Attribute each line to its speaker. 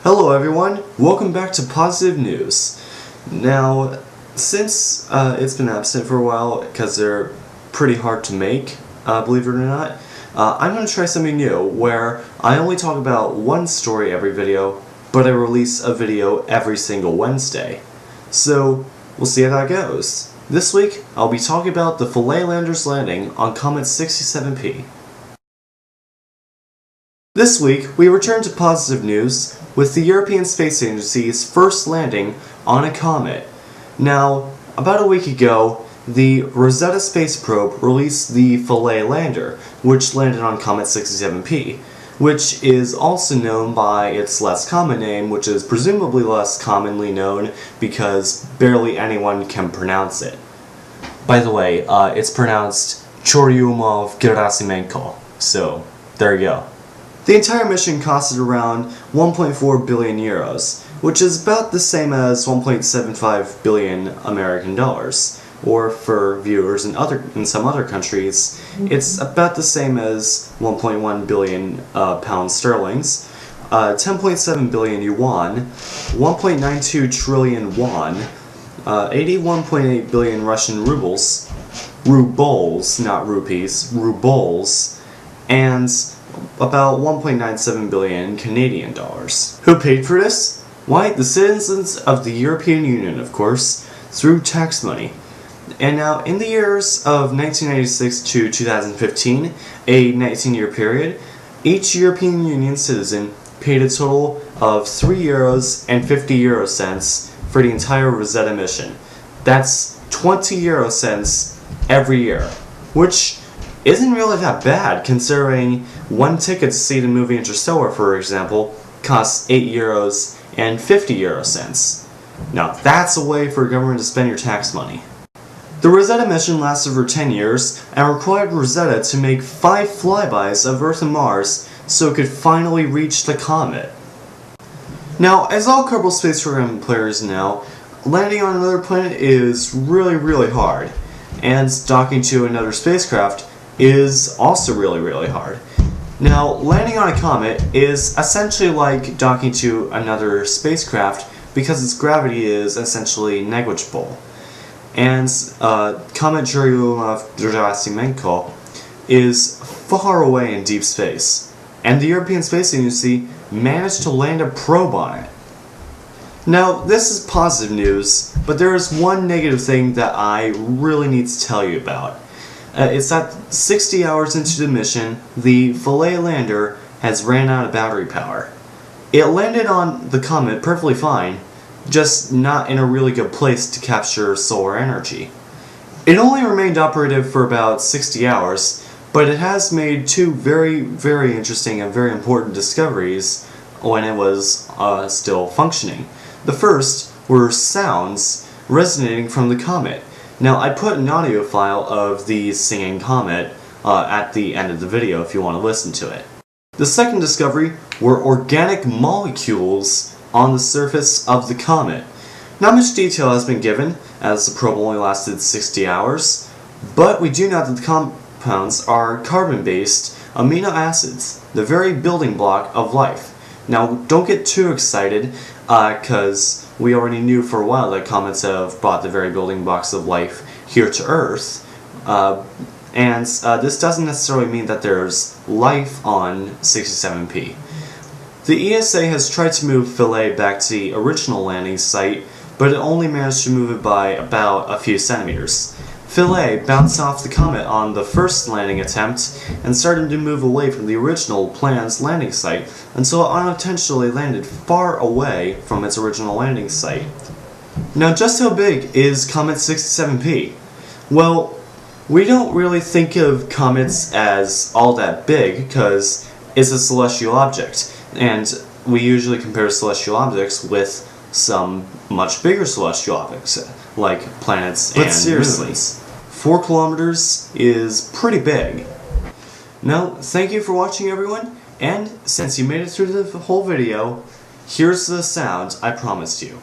Speaker 1: Hello everyone, welcome back to Positive News. Now, since it's been absent for a while because they're pretty hard to make, believe it or not, I'm going to try something new where I only talk about one story every video, but I release a video every single Wednesday. So, we'll see how that goes. This week, I'll be talking about the Philae lander's landing on Comet 67P. This week, we return to positive news with the European Space Agency's first landing on a comet. Now, about a week ago, the Rosetta space probe released the Philae lander, which landed on Comet 67P, which is also known by its less common name, which is presumably less commonly known because barely anyone can pronounce it. By the way, it's pronounced Churyumov-Gerasimenko, so there you go. The entire mission costed around 1.4 billion euros, which is about the same as 1.75 billion American dollars, or for viewers in some other countries, it's about the same as 1.1 billion pounds sterlings, 10.7 billion yuan, 1.92 trillion won, 81.8 billion Russian rubles, not rupees, rubles, and about 1.97 billion Canadian dollars. Who paid for this? Why, the citizens of the European Union, of course, through tax money. And now, in the years of 1996 to 2015, a 19-year period, each European Union citizen paid a total of €3.50 for the entire Rosetta mission. That's 20 euro cents every year, which isn't really that bad considering one ticket to see the movie Interstellar, for example, costs €8.50. Now that's a way for a government to spend your tax money. The Rosetta mission lasted for 10 years and required Rosetta to make 5 flybys of Earth and Mars so it could finally reach the comet. Now, as all Kerbal Space Program players know, landing on another planet is really hard, and docking to another spacecraft is also really hard. Now, landing on a comet is essentially like docking to another spacecraft because its gravity is essentially negligible. And Comet Churyumov-Gerasimenko is far away in deep space, and the European Space Agency managed to land a probe on it. Now, this is positive news, but there is one negative thing that I really need to tell you about. It's that 60 hours into the mission, the Philae lander has ran out of battery power. It landed on the comet perfectly fine, just not in a really good place to capture solar energy. It only remained operative for about 60 hours, but it has made 2 very interesting and very important discoveries when it was still functioning. The first were sounds resonating from the comet. Now, I put an audio file of the singing comet at the end of the video if you want to listen to it. The second discovery were organic molecules on the surface of the comet. Not much detail has been given, as the probe only lasted 60 hours, but we do know that the compounds are carbon-based amino acids, the very building block of life. Now, don't get too excited, because we already knew for a while that comets have brought the very building blocks of life here to Earth, and this doesn't necessarily mean that there's life on 67P. The ESA has tried to move Philae back to the original landing site, but it only managed to move it by about a few centimeters. Philae bounced off the comet on the first landing attempt and started to move away from the original planned landing site until it unintentionally landed far away from its original landing site. Now, just how big is Comet 67P? Well, we don't really think of comets as all that big because it's a celestial object, and we usually compare celestial objects with some much bigger celestial objects, like planets and moons. 4 kilometers is pretty big. Now, thank you for watching, everyone, and since you made it through the whole video, here's the sound I promised you.